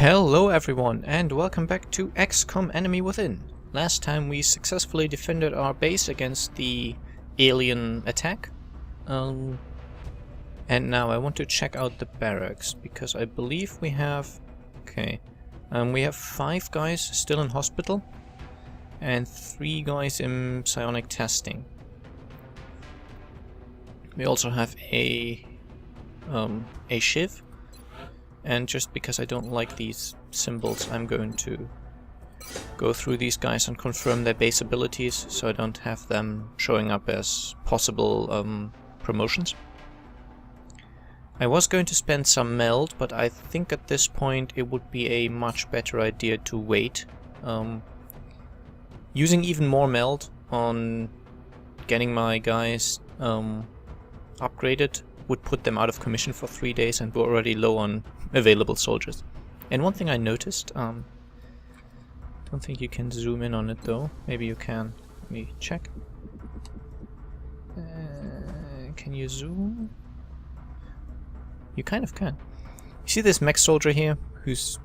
Hello everyone and welcome back to XCOM Enemy Within. Last time we successfully defended our base against the alien attack. And now I want to check out the barracks because I believe we have... we have 5 guys still in hospital and 3 guys in psionic testing. We also have a shiv. And just because I don't like these symbols, I'm going to go through these guys and confirm their base abilities so I don't have them showing up as possible promotions. I was going to spend some meld, but I think at this point it would be a much better idea to wait. Using even more meld on getting my guys upgraded would put them out of commission for 3 days, and we're already low on available soldiers. And one thing I noticed, don't think you can zoom in on it though. Maybe you can. Let me check. Can you zoom? You kind of can. You see this mech soldier here who's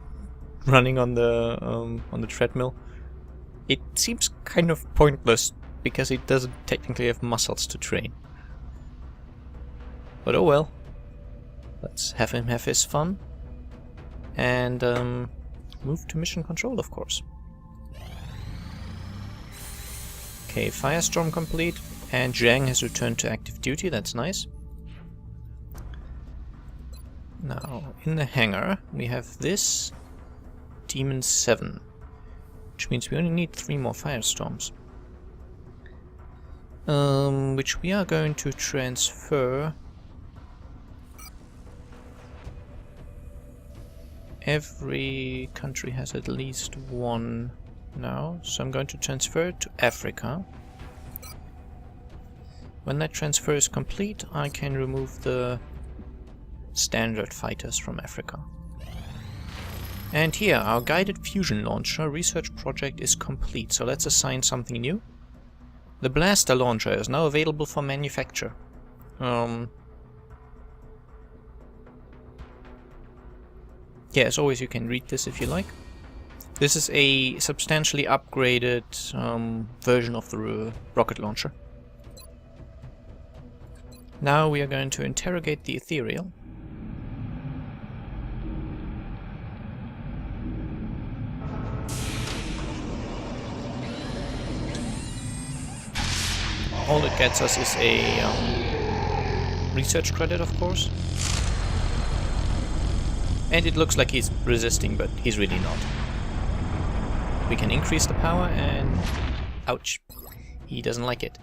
running on the treadmill? It seems kind of pointless because he doesn't technically have muscles to train. But oh well. Let's have him have his fun. And move to mission control, of course. Okay, Firestorm complete. And Zhang has returned to active duty, that's nice. Now, in the hangar, we have this Demon 7. Which means we only need 3 more Firestorms. Which we are going to transfer. Every country has at least 1 now, so I'm going to transfer it to Africa. When that transfer is complete, I can remove the standard fighters from Africa. And here, our guided fusion launcher research project is complete, so let's assign something new. The blaster launcher is now available for manufacture. Yeah, as always, you can read this if you like. This is a substantially upgraded version of the rocket launcher. Now we are going to interrogate the ethereal. All it gets us is a research credit, of course. And it looks like he's resisting, but he's really not. We can increase the power and... ouch. He doesn't like it.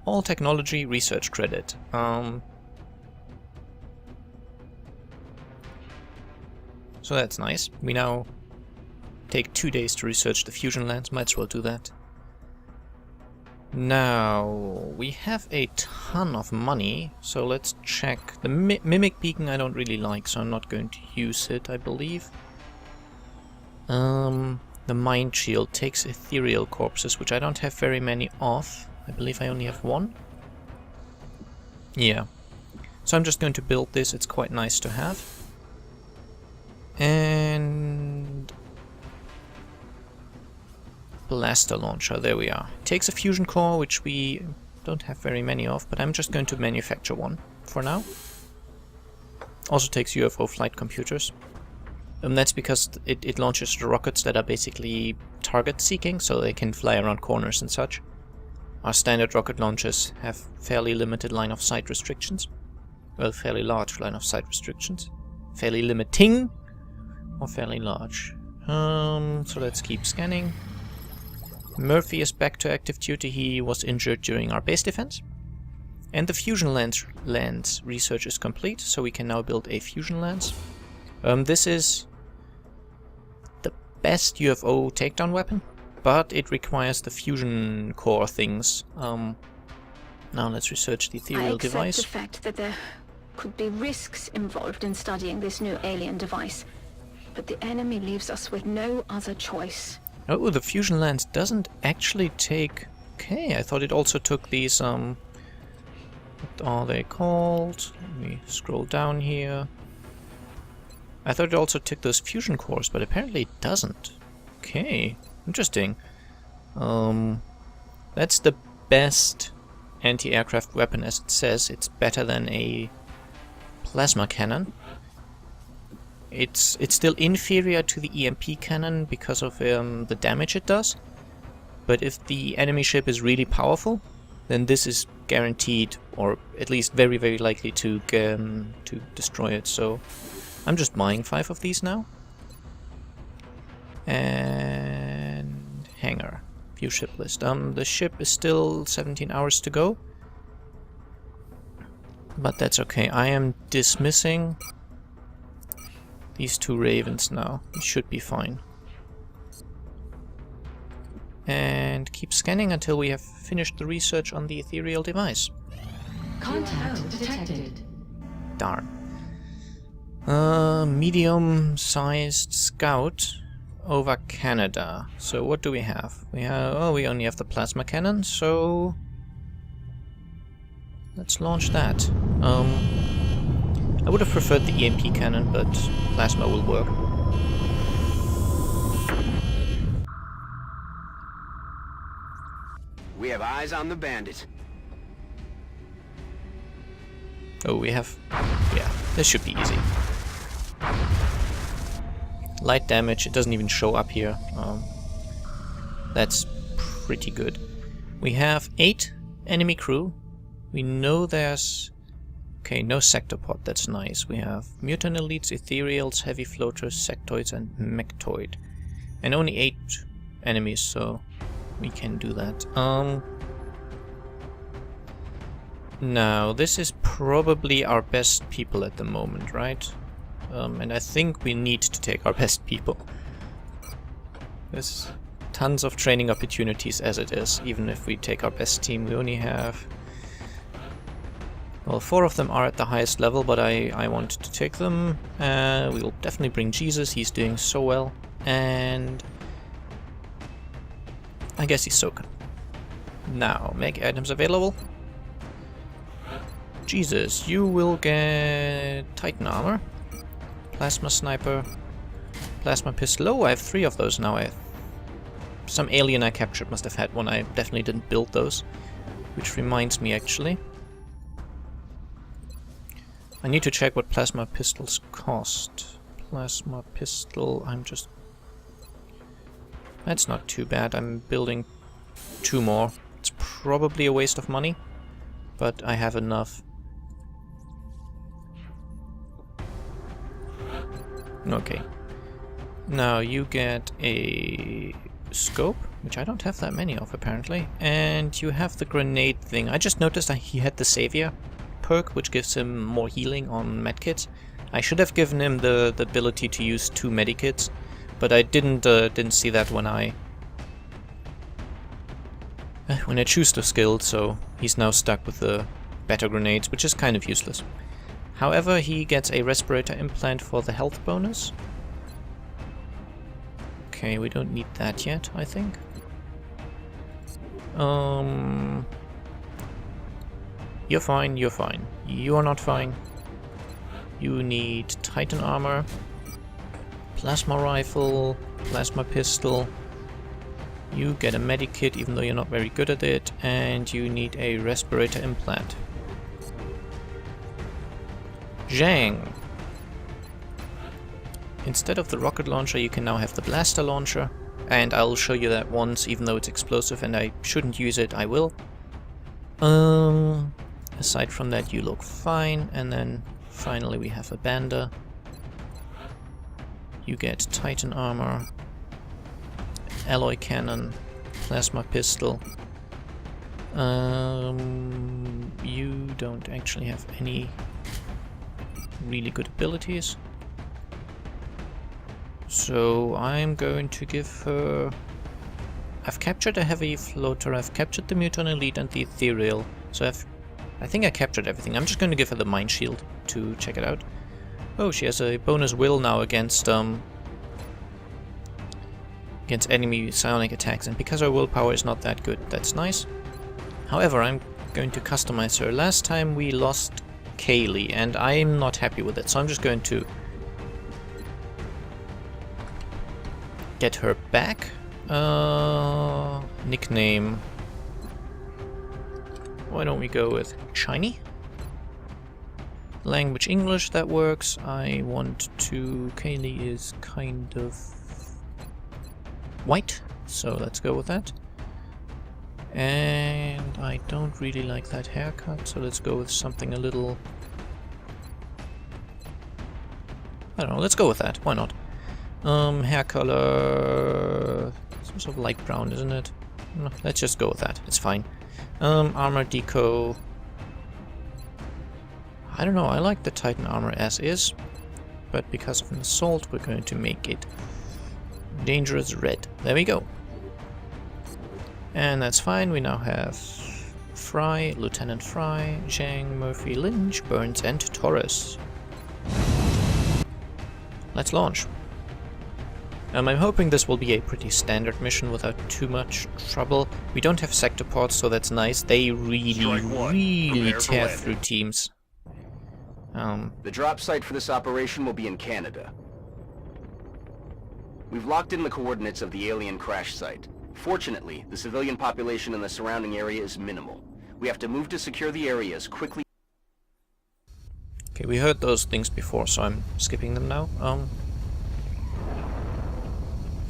All technology research credit. So that's nice. We now take 2 days to research the fusion lands. Might as well do that. Now, we have a ton of money, so let's check. The Mimic Beacon I don't really like, so I'm not going to use it, I believe. The Mind Shield takes ethereal corpses, which I don't have very many of. I believe I only have 1. Yeah. So I'm just going to build this, it's quite nice to have. And... blaster launcher, there we are. Takes a fusion core, which we don't have very many of, but I'm just going to manufacture 1 for now. Also takes UFO flight computers. That's because it launches the rockets that are basically target seeking, so they can fly around corners and such. Our standard rocket launchers have fairly limited line of sight restrictions. Well, fairly large line of sight restrictions. Fairly limiting or fairly large. So let's keep scanning. Murphy is back to active duty. He was injured during our base defense. And the fusion lands research is complete, so we can now build a fusion lance. This is the best UFO takedown weapon, but it requires the fusion core things. Now let's research the ethereal device. I accept the fact that there could be risks involved in studying this new alien device, but the enemy leaves us with no other choice. Oh, the fusion lance doesn't actually take... Okay, I thought it also took these, what are they called? Let me scroll down here. I thought it also took those fusion cores, but apparently it doesn't. Okay, interesting. That's the best anti-aircraft weapon, as it says. It's better than a plasma cannon. It's still inferior to the EMP cannon because of the damage it does. But if the enemy ship is really powerful, then this is guaranteed, or at least very, very likely to destroy it. So I'm just buying 5 of these now. And hangar. View ship list. The ship is still 17 hours to go. But that's okay. I am dismissing these 2 ravens now. It should be fine. And keep scanning until we have finished the research on the ethereal device. Contact detected. Darn. Medium-sized scout over Canada. So what do we have? We only have the plasma cannon, so let's launch that. I would have preferred the EMP cannon, but plasma will work. We have eyes on the bandit. Oh, we have... yeah, this should be easy. Light damage, it doesn't even show up here. That's pretty good. We have 8 enemy crew. We know there's... okay, no sector pod, that's nice. We have mutant elites, ethereals, heavy floaters, sectoids and mechtoid. And only 8 enemies, so we can do that. Now, this is probably our best people at the moment, right? And I think we need to take our best people. There's tons of training opportunities as it is, even if we take our best team. We only have... well, 4 of them are at the highest level, but I want to take them. We'll definitely bring Jesus, he's doing so well. And... I guess he's Soken. Now, make items available. Jesus, you will get Titan armor, plasma sniper, plasma pistol. Oh, I have 3 of those now. Some alien I captured must have had one. I definitely didn't build those. Which reminds me, actually, I need to check what plasma pistols cost. Plasma pistol, that's not too bad. I'm building 2 more. It's probably a waste of money, but I have enough. Okay. Now you get a scope, which I don't have that many of apparently, and you have the grenade thing. I just noticed that he had the savior perk, which gives him more healing on medkits. I should have given him the ability to use 2 medikits, but I didn't see that when I choose the skill, so he's now stuck with the better grenades, which is kind of useless. However, he gets a respirator implant for the health bonus. Okay, we don't need that yet, I think. You're fine, you're fine. You are not fine. You need Titan armor, plasma rifle, plasma pistol. You get a medikit even though you're not very good at it, and you need a respirator implant. Zhang! Instead of the rocket launcher you can now have the blaster launcher, and I'll show you that once, even though it's explosive and I shouldn't use it, I will. Aside from that you look fine, and then finally we have a bander. You get Titan armor, alloy cannon, plasma pistol. You don't actually have any really good abilities. So I'm going to give her... I've captured a heavy floater, I've captured the mutant elite and the ethereal, so I think I captured everything. I'm just going to give her the mind shield to check it out. Oh, she has a bonus will now against enemy psionic attacks, and because her willpower is not that good, that's nice. However, I'm going to customize her. Last time we lost Kaylee, and I'm not happy with it, so I'm just going to get her back. Nickname. Why don't we go with Shiny? Language English, that works. I want to... Kaylee is kind of white, so let's go with that. And I don't really like that haircut, so let's go with something a little... I don't know, let's go with that, why not? Hair color... some sort of light brown, isn't it? No, let's just go with that, it's fine. Armor deco... I don't know, I like the Titan armor as is, but because of an assault we're going to make it dangerous red. There we go. And that's fine, we now have Fry, Lieutenant Fry, Zhang, Murphy, Lynch, Burns and Torres. Let's launch. I'm hoping this will be a pretty standard mission without too much trouble. We don't have sector pods, so that's nice. They really tear through teams. The drop site for this operation will be in Canada. We've locked in the coordinates of the alien crash site. Fortunately, the civilian population in the surrounding area is minimal. We have to move to secure the area as quickly... Okay, we heard those things before, so I'm skipping them now.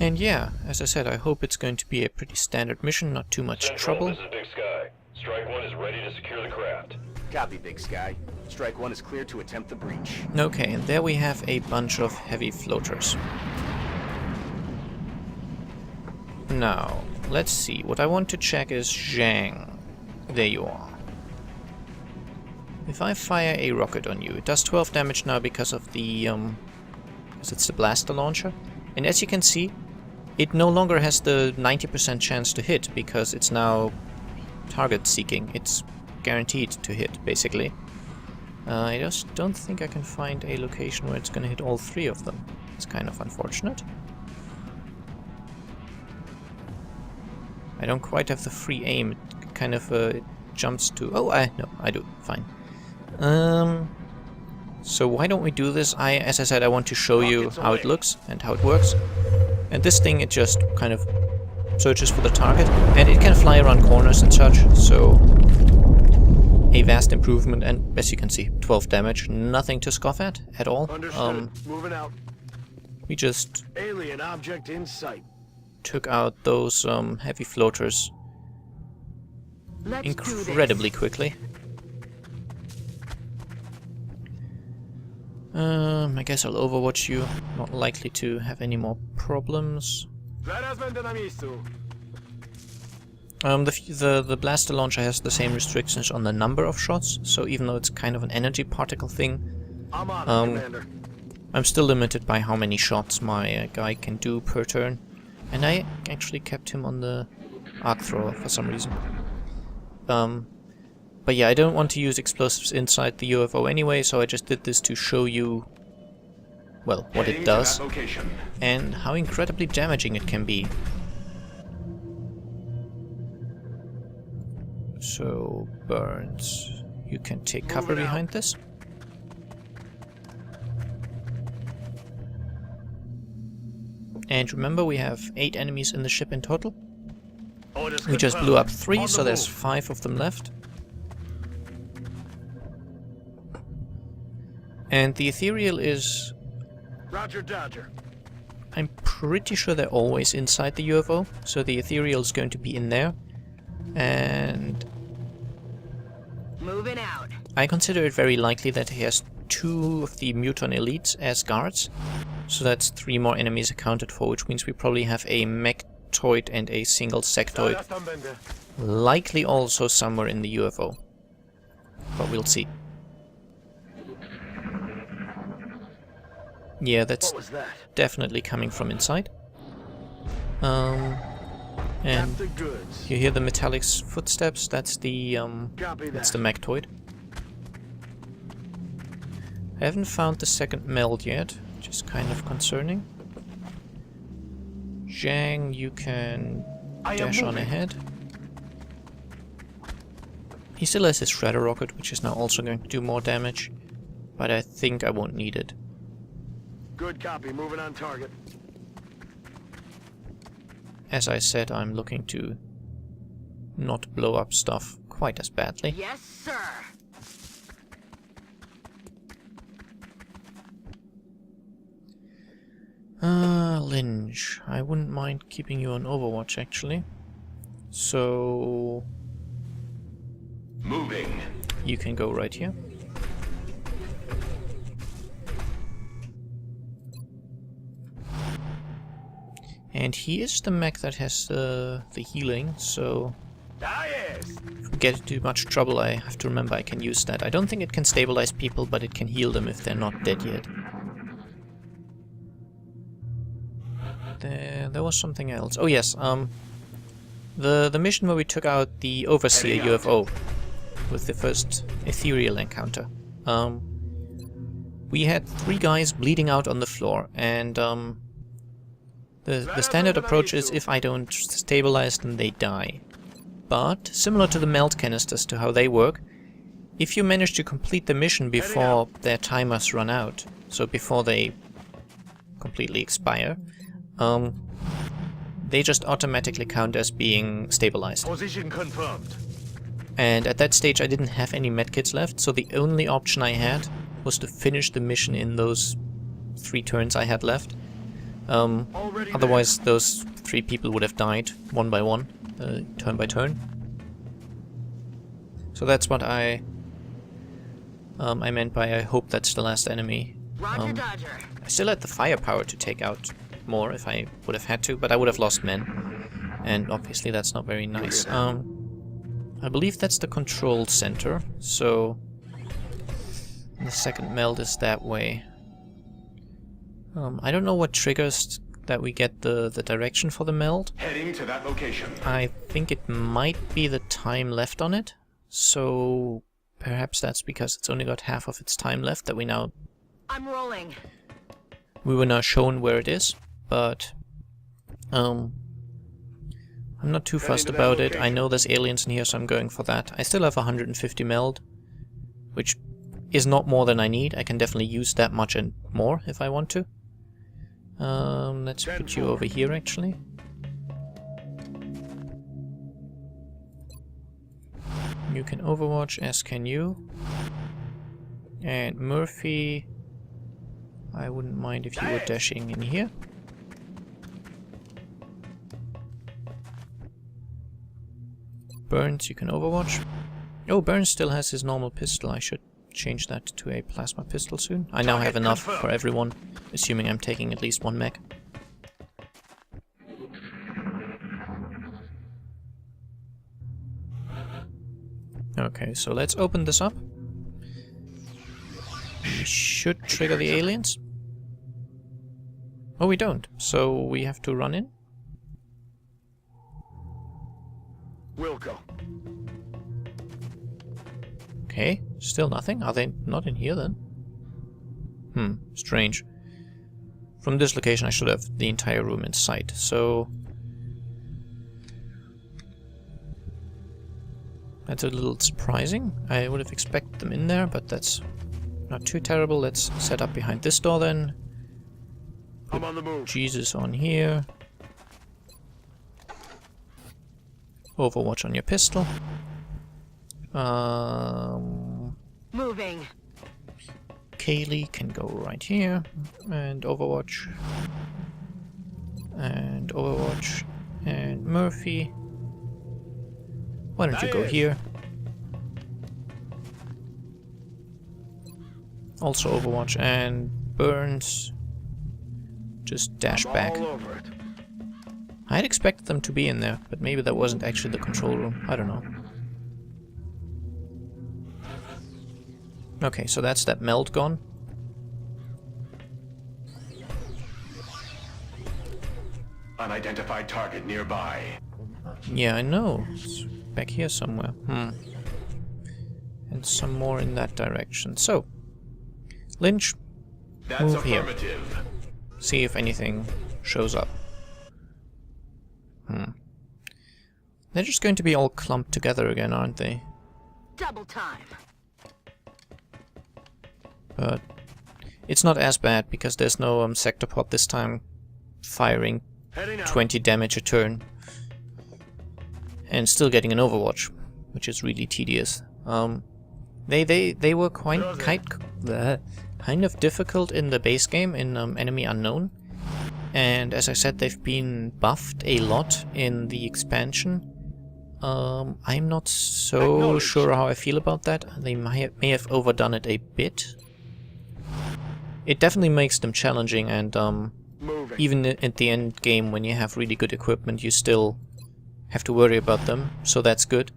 And yeah, as I said, I hope it's going to be a pretty standard mission, not too much trouble. This is Big Sky. Strike 1 is ready to secure the craft. Copy, Big Sky. Strike 1 is clear to attempt the breach. Okay, and there we have a bunch of heavy floaters. Now, let's see. What I want to check is Zhang. There you are. If I fire a rocket on you, it does 12 damage now because of the, because it's the blaster launcher. And as you can see, it no longer has the 90% chance to hit, because it's now target seeking. It's guaranteed to hit, basically. I just don't think I can find a location where it's gonna hit all three of them. It's kind of unfortunate. I don't quite have the free aim. It kind of it jumps to... Oh, no, I do. Fine. So why don't we do this? As I said, I want to show you how it looks and how it works. And this thing, it just kind of searches for the target. And it can fly around corners and such, so... a vast improvement, and as you can see, 12 damage. Nothing to scoff at all. Understood. Moving out. We just... Alien object in sight. Took out those heavy floaters incredibly quickly. I guess I'll overwatch you. Not likely to have any more problems. The blaster launcher has the same restrictions on the number of shots, so even though it's kind of an energy particle thing, I'm still limited by how many shots my guy can do per turn. And I actually kept him on the arc thrower for some reason. But yeah, I don't want to use explosives inside the UFO anyway, so I just did this to show you, well, what it does and how incredibly damaging it can be. So, Burns, you can take cover behind this. And remember, we have 8 enemies in the ship in total. We just blew up 3, so there's 5 of them left. And the ethereal is... Roger, Dodger. I'm pretty sure they're always inside the UFO, so the ethereal is going to be in there. And... moving out. I consider it very likely that he has 2 of the Muton elites as guards. So that's 3 more enemies accounted for, which means we probably have a mechtoid and a single sectoid. Likely also somewhere in the UFO. But we'll see. Yeah, that's definitely coming from inside. And you hear the metallic footsteps, that's the mechtoid. I haven't found the second meld yet, which is kind of concerning. Zhang, you can dash on ahead. He still has his shredder rocket, which is now also going to do more damage, but I think I won't need it. Good copy, moving on target. as I said, I'm looking to not blow up stuff quite as badly. Yes, sir. Lynch. I wouldn't mind keeping you on Overwatch, actually. So... Moving. you can go right here. And he is the mech that has the healing, so... if we get into much trouble, I have to remember I can use that. I don't think it can stabilize people, but it can heal them if they're not dead yet. There was something else. Oh yes, the mission where we took out the Overseer UFO with the first ethereal encounter. We had 3 guys bleeding out on the floor, and the standard approach is if I don't stabilize them, they die. But, similar to the melt canisters, to how they work, if you manage to complete the mission before their timers run out, so before they completely expire, they just automatically count as being stabilized. Position confirmed. And at that stage I didn't have any medkits left, so the only option I had was to finish the mission in those 3 turns I had left. Otherwise those 3 people would have died one by one, turn by turn. So that's what I meant by I hope that's the last enemy. Roger, Dodger. I still had the firepower to take out more if I would have had to, but I would have lost men. And obviously that's not very nice. I believe that's the control center, so the second meld is that way. I don't know what triggers that we get the direction for the meld. Heading to that location. I think it might be the time left on it, so perhaps that's because it's only got half of its time left that we I'm rolling. were now shown where it is, but I'm not too fussed about it. I know there's aliens in here, so I'm going for that. I still have 150 meld, which is not more than I need. I can definitely use that much and more if I want to. Let's put you over here, actually. You can overwatch, as can you. And Murphy, I wouldn't mind if you were dashing in here. Burns, you can overwatch. Oh, Burns still has his normal pistol. I should change that to a plasma pistol soon. I now have enough for everyone, assuming I'm taking at least 1 mech. Okay, so let's open this up. We should trigger the aliens. Oh, we don't. So we have to run in. We'll go. Okay, still nothing. Are they not in here then? Strange. From this location I should have the entire room in sight, so... that's a little surprising. I would have expected them in there, but that's not too terrible. Let's set up behind this door then. Put I'm on the move. Jesus on here. Overwatch on your pistol. Moving. Kaylee can go right here. And Overwatch. And Overwatch. And Murphy. Why don't you go here? Also Overwatch, and Burns. Just dash back. All over it. I had expected them to be in there, but maybe that wasn't actually the control room. I don't know. Okay, so that's that meld gone. Unidentified target nearby. Yeah, I know. It's back here somewhere. And some more in that direction. So, Lynch, That's move here. affirmative. See if anything shows up. They're just going to be all clumped together again, aren't they? Double time. But it's not as bad because there's no sector pod this time firing Heading out. 20 damage a turn. And still getting an Overwatch, which is really tedious. They were kind of difficult in the base game in Enemy Unknown. And as I said, they've been buffed a lot in the expansion. I'm not so sure how I feel about that. They may have overdone it a bit. It definitely makes them challenging, and Moving. even at the end game, when you have really good equipment, you still have to worry about them, so that's good.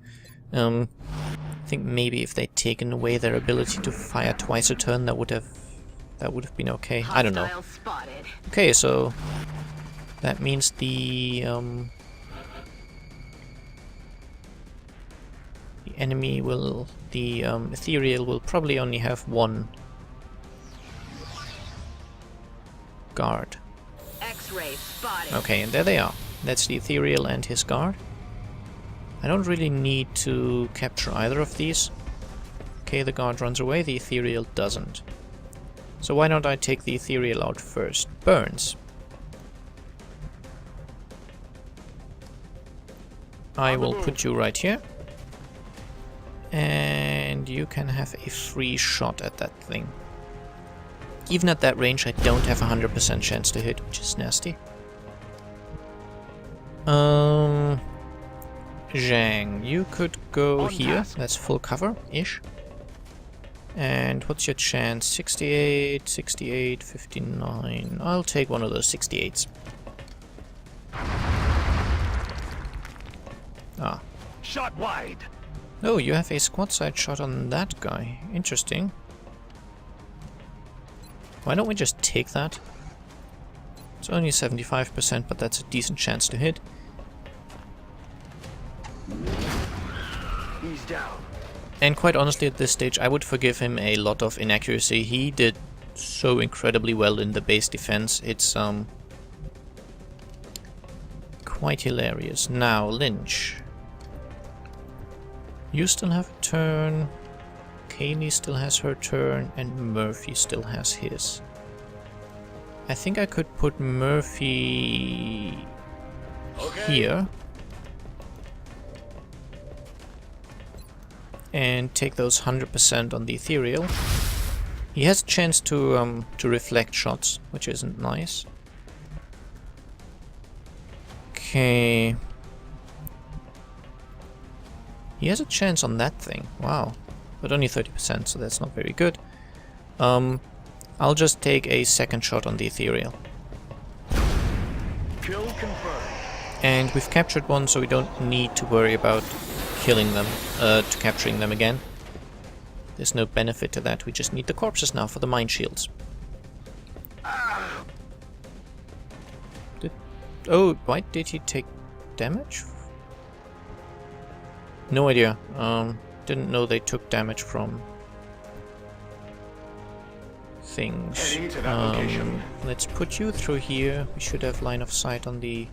I think maybe if they'd taken away their ability to fire twice a turn, that would have been okay. I don't know. Hostile spotted. Okay, so that means the enemy will, the ethereal will probably only have one guard. X-ray spotted. Okay, and there they are. That's the ethereal and his guard. I don't really need to capture either of these. Okay, the guard runs away, the ethereal doesn't. So why don't I take the ethereal out first? Burns. I will put you right here. And you can have a free shot at that thing. Even at that range, I don't have a 100% chance to hit, which is nasty. Zhang, you could go On here. task. That's full cover-ish. And what's your chance? 68, 68, 59. I'll take one of those 68s. Ah. Shot wide. Oh, you have a squad side shot on that guy. Interesting. Why don't we just take that? It's only 75%, but that's a decent chance to hit. He's down. And quite honestly, at this stage, I would forgive him a lot of inaccuracy. He did so incredibly well in the base defense. It's quite hilarious. Now, Lynch. You still have a turn. Kaylee still has her turn, and Murphy still has his. I think I could put Murphy here. And take those 100% on the ethereal. He has a chance to reflect shots, which isn't nice. Okay. He has a chance on that thing. Wow. But only 30%, so that's not very good. I'll just take a second shot on the ethereal. Kill confirmed. And we've captured one, so we don't need to worry about killing them, to capturing them again. There's no benefit to that, we just need the corpses now for the mine shields. Oh, why did he take damage? No idea. Didn't know they took damage from things. Heading to that location. Let's put you through here. We should have line of sight on the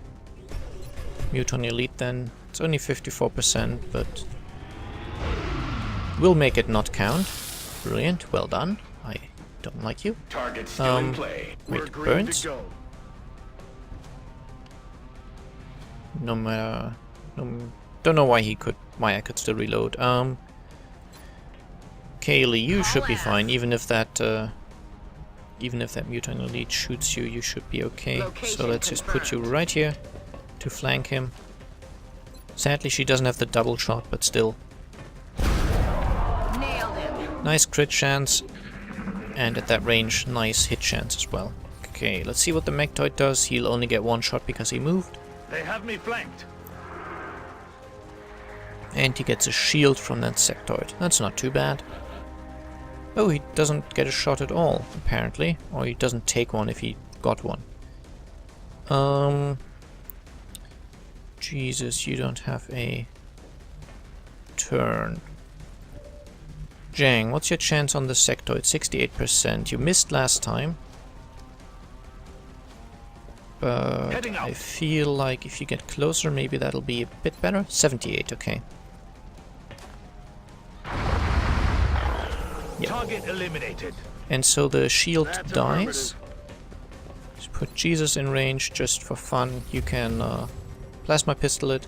Muton Elite then. It's only 54%, but we'll make it not count. Brilliant, well done. I don't like you. Target still in play. Wait, We're green Burns? to go. No matter... don't know why I could still reload. Kaylee, you should be fine, even if that Mutant Elite shoots you, you should be okay. So Location let's just put you confirmed. right here to flank him. Sadly, she doesn't have the double shot, but still. Nailed him. Nice crit chance, and at that range, nice hit chance as well. Okay, let's see what the Mechtoid does. He'll only get one shot because he moved. They have me flanked. And he gets a shield from that sectoid. That's not too bad. Oh, he doesn't get a shot at all, apparently. Or he doesn't take one if he got one. Jesus, you don't have a turn. Zhang, what's your chance on the sectoid? 68%. You missed last time. But Heading out. I feel like if you get closer, maybe that'll be a bit better. 78, okay. Yeah. Target eliminated. And so the shield That's dies. Just put Jesus in range just for fun. You can plasma pistol it.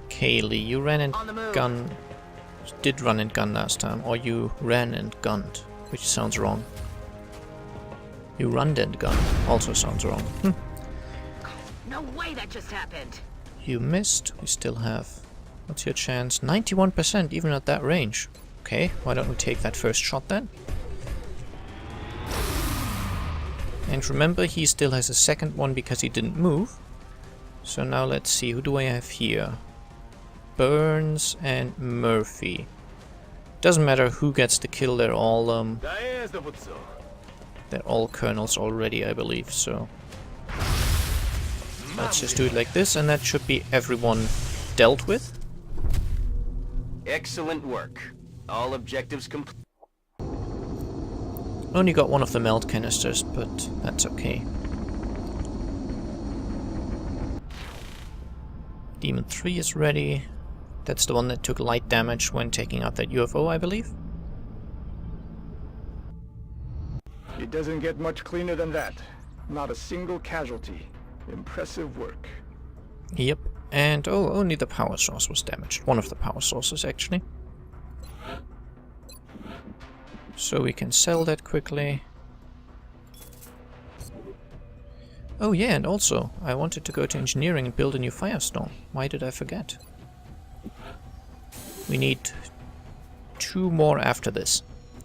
Kaylee, you ran and On the move. did run and gun last time, or you ran and gunned, which sounds wrong. You run and gun also sounds wrong. No way that just happened. You missed. We still have... What's your chance? 91% even at that range. Okay, why don't we take that first shot then? And remember, he still has a second one because he didn't move. So now let's see, who do I have here? Burns and Murphy. Doesn't matter who gets the kill, they're all colonels already, I believe, so... Let's just do it like this, and that should be everyone dealt with. Excellent work. All objectives complete. Only got one of the melt canisters, but that's okay. Demon 3 is ready. That's the one that took light damage when taking out that UFO, I believe. It doesn't get much cleaner than that. Not a single casualty. Impressive work. Yep. And oh, only the power source was damaged. One of the power sources, actually. So we can sell that quickly. Oh yeah, and also, I wanted to go to engineering and build a new Firestorm. Why did I forget? We need 2 more after this.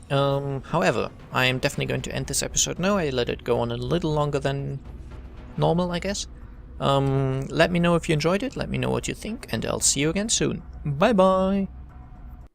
However, I am definitely going to end this episode now. I let it go on a little longer than normal, I guess. Let me know if you enjoyed it, let me know what you think, and I'll see you again soon. Bye bye!